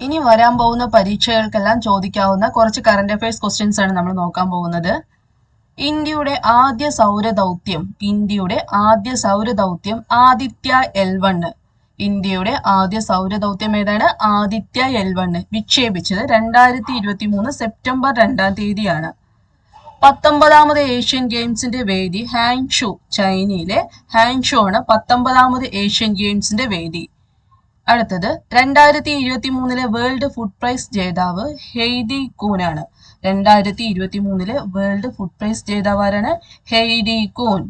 ഇനി വരാൻ പോകുന്ന പരീക്ഷകൾക്കെല്ലാം ചോദിക്കാവുന്ന കുറച്ച് കറന്റ് അഫയേഴ്സ് ക്വസ്റ്റ്യൻസ് ആണ് നമ്മൾ നോക്കാൻ പോകുന്നത്. ഇന്ത്യയുടെ ആദ്യ സൗരദൗത്യം ആദിത്യ L1. ഇന്ത്യയുടെ ആദ്യ സൗരദൗത്യം ഏതാണ്? ആദിത്യ L1 വിക്ഷേപിച്ചത് 2023 സെപ്റ്റംബർ 2-ാം തീയതിയാണ്. 19ാമത് ഏഷ്യൻ ഗെയിംസിന്റെ വേദി ഹാങ്ഷു, ചൈനയിലെ ഹാങ്ഷു ആണ് 19ാമത് ഏഷ്യൻ ഗെയിംസിന്റെ വേദി. അടുത്തത് 2023 വേൾഡ് ഫുഡ് പ്രൈസ് ജേതാവ് ഹെയ്ഡി കൂൻ ആണ്. 2023 വേൾഡ് ഫുഡ് പ്രൈസ് ജേതാവ് ആരാണ്? ഹെയ്ഡി കൂൻ.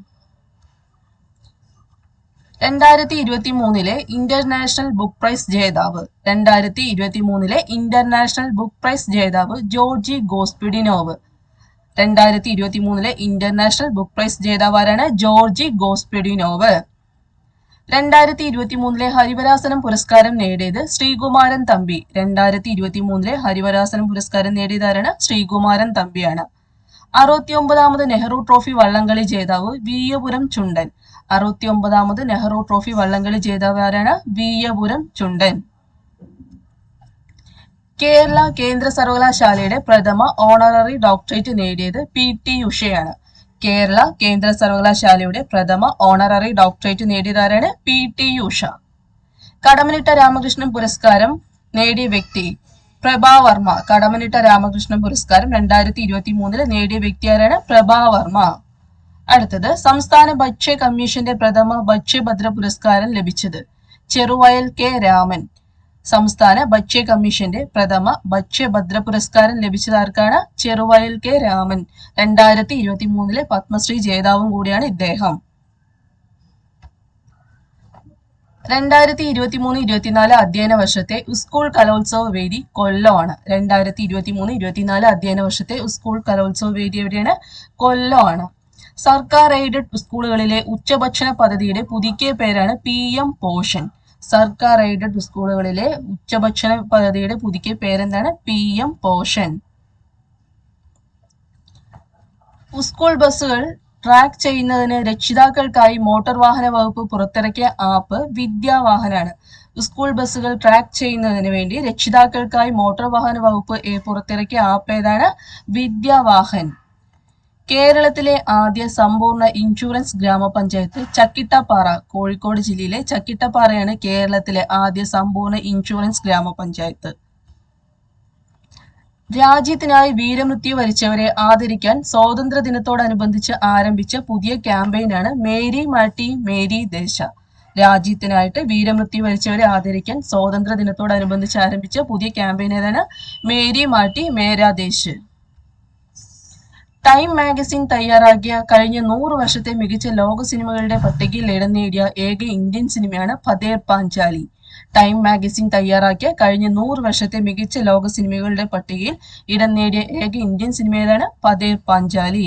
2023 ഇന്റർനാഷണൽ ബുക്ക് പ്രൈസ് ജേതാവ് 2023 ഇന്റർനാഷണൽ ബുക്ക് പ്രൈസ് ജേതാവ് ജോർജി ഗോസ്പിഡിനോവ്. 2023 ഇന്റർനാഷണൽ ബുക്ക് പ്രൈസ് ജേതാവ് ആരാണ്? ജോർജി ഗോസ്പിഡിനോവ്. 2023 ഹരിവരാസനം പുരസ്കാരം നേടിയത് ശ്രീകുമാരൻ തമ്പി. 2023 ഹരിവരാസനം പുരസ്കാരം നേടിയതാരാണ്? ശ്രീകുമാരൻ തമ്പിയാണ്. 69ാമത് നെഹ്റു ട്രോഫി വള്ളംകളി ജേതാവ് വീയപുരം ചുണ്ടൻ. 69ാമത് നെഹ്റു ട്രോഫി വള്ളംകളി ജേതാവ് ആരാണ്? വീയപുരം ചുണ്ടൻ. കേരള കേന്ദ്ര സർവകലാശാലയുടെ പ്രഥമ ഓണററി ഡോക്ടറേറ്റ് നേടിയത് PT ഉഷയാണ്. കേരള കേന്ദ്ര സർവകലാശാലയുടെ പ്രഥമ ഓണററി ഡോക്ടറേറ്റ് നേടിയതാരാണ്? PT ഉഷ. കടമ്മനിട്ട രാമകൃഷ്ണൻ പുരസ്കാരം നേടിയ വ്യക്തി പ്രഭാവർമ്മ. കടമ്മനിട്ട രാമകൃഷ്ണൻ പുരസ്കാരം 2023 നേടിയ വ്യക്തി ആരാണ്? പ്രഭാവർമ്മ. അടുത്തത് സംസ്ഥാന ഭക്ഷ്യ കമ്മീഷന്റെ പ്രഥമ ഭക്ഷ്യഭദ്ര പുരസ്കാരം ലഭിച്ചത് ചെറുവയൽ K രാമൻ. സംസ്ഥാന ഭക്ഷ്യ കമ്മീഷന്റെ പ്രഥമ ഭക്ഷ്യഭദ്ര പുരസ്കാരം ലഭിച്ചത് ആർക്കാണ്? ചെറുവയൽ K രാമൻ. 2023 പത്മശ്രീ ജേതാവും കൂടിയാണ് ഇദ്ദേഹം. 2023-24 അധ്യയന വർഷത്തെ സ്കൂൾ കലോത്സവ വേദി കൊല്ലമാണ്. 2023-24 അധ്യയന വർഷത്തെ സ്കൂൾ കലോത്സവ വേദി എവിടെയാണ്? കൊല്ലമാണ്. സർക്കാർ എയ്ഡഡ് സ്കൂളുകളിലെ ഉച്ചഭക്ഷണ പദ്ധതിയുടെ പുതുക്കിയ പേരാണ് PM പോഷൻ. സർക്കാർ എയ്ഡഡ് സ്കൂളുകളിലെ ഉച്ചഭക്ഷണ പദ്ധതിയുടെ പുതുക്കിയ പേരെന്താണ്? PM പോഷൻ. സ്കൂൾ ബസ്സുകൾ ട്രാക്ക് ചെയ്യുന്നതിന് രക്ഷിതാക്കൾക്കായി മോട്ടോർ വാഹന വകുപ്പ് പുറത്തിറക്കിയ ആപ്പ് വിദ്യാവാഹനാണ്. സ്കൂൾ ബസ്സുകൾ ട്രാക്ക് ചെയ്യുന്നതിന് വേണ്ടി രക്ഷിതാക്കൾക്കായി മോട്ടോർ വാഹന വകുപ്പ് പുറത്തിറക്കിയ ആപ്പ് ഏതാണ്? വിദ്യാവാഹൻ. കേരളത്തിലെ ആദ്യ സമ്പൂർണ്ണ ഇൻഷുറൻസ് ഗ്രാമപഞ്ചായത്ത് ചക്കിട്ടപ്പാറ. കോഴിക്കോട് ജില്ലയിലെ ചക്കിട്ടപ്പാറയാണ് കേരളത്തിലെ ആദ്യ സമ്പൂർണ്ണ ഇൻഷുറൻസ് ഗ്രാമപഞ്ചായത്ത്. രാജ്യത്തിനായി വീരമൃത്യു വരിച്ചവരെ ആദരിക്കാൻ സ്വാതന്ത്ര്യ ദിനത്തോടനുബന്ധിച്ച് ആരംഭിച്ച പുതിയ ക്യാമ്പയിനാണ് മേരി മാറ്റി മേരി ദേശ. രാജ്യത്തിനായിട്ട് വീരമൃത്യു വരിച്ചവരെ ആദരിക്കാൻ സ്വാതന്ത്ര്യ ദിനത്തോടനുബന്ധിച്ച് ആരംഭിച്ച പുതിയ ക്യാമ്പയിൻ ഏതാണ്? മേരി മാറ്റി മേരാ ദേശ്. ടൈം മാഗസിൻ തയ്യാറാക്കിയ കഴിഞ്ഞ 100 വർഷത്തെ മികച്ച ലോക സിനിമകളുടെ പട്ടികയിൽ ഇടം നേടിയ ഏക ഇന്ത്യൻ സിനിമയാണ് പതേർ പാഞ്ചാലി. ടൈം മാഗസിൻ തയ്യാറാക്കിയ കഴിഞ്ഞ 100 വർഷത്തെ മികച്ച ലോക സിനിമകളുടെ പട്ടികയിൽ ഇടം നേടിയ ഏക ഇന്ത്യൻ സിനിമ ഏതാണ്? പതേർ പാഞ്ചാലി.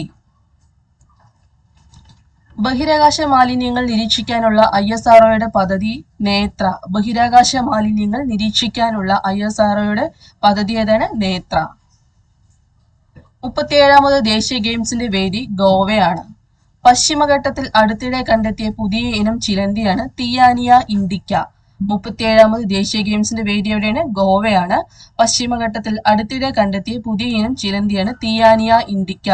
ബഹിരാകാശ മാലിന്യങ്ങൾ നിരീക്ഷിക്കാനുള്ള ISROയുടെ പദ്ധതി നേത്ര. ബഹിരാകാശ മാലിന്യങ്ങൾ നിരീക്ഷിക്കാനുള്ള ISROയുടെ പദ്ധതി ഏതാണ്? നേത്ര. 37ാമത് ദേശീയ ഗെയിംസിന്റെ വേദി ഗോവയാണ്. പശ്ചിമഘട്ടത്തിൽ അടുത്തിടെ കണ്ടെത്തിയ പുതിയ ഇനം ചിലന്തിയാണ് തിയാനിയ ഇൻഡിക്ക. 37ാമത് ദേശീയ ഗെയിംസിന്റെ വേദി എവിടെയാണ്? ഗോവയാണ്. പശ്ചിമഘട്ടത്തിൽ അടുത്തിടെ കണ്ടെത്തിയ പുതിയ ഇനം ചിലന്തിയാണ് തിയാനിയ ഇൻഡിക്ക.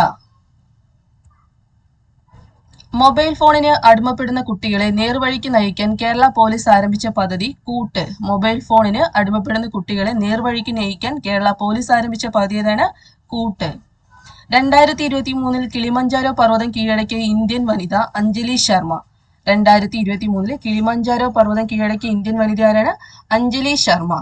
മൊബൈൽ ഫോണിന് അടിമപ്പെടുന്ന കുട്ടികളെ നേർവഴിക്ക് നയിക്കാൻ കേരള പോലീസ് ആരംഭിച്ച പദ്ധതി കൂട്ട്. മൊബൈൽ ഫോണിന് അടിമപ്പെടുന്ന കുട്ടികളെ നേർവഴിക്ക് നയിക്കാൻ കേരള പോലീസ് ആരംഭിച്ച പദ്ധതി ഏതാണ്? കൂട്ട്. 2023 കിളിമഞ്ചാരോ പർവ്വതം കീഴടക്കിയ ഇന്ത്യൻ വനിത അഞ്ജലി ശർമ്മ. 2023 കിളിമഞ്ചാരോ പർവ്വതം കീഴടക്കിയ ഇന്ത്യൻ വനിത ആരാണ്? അഞ്ജലി ശർമ്മ.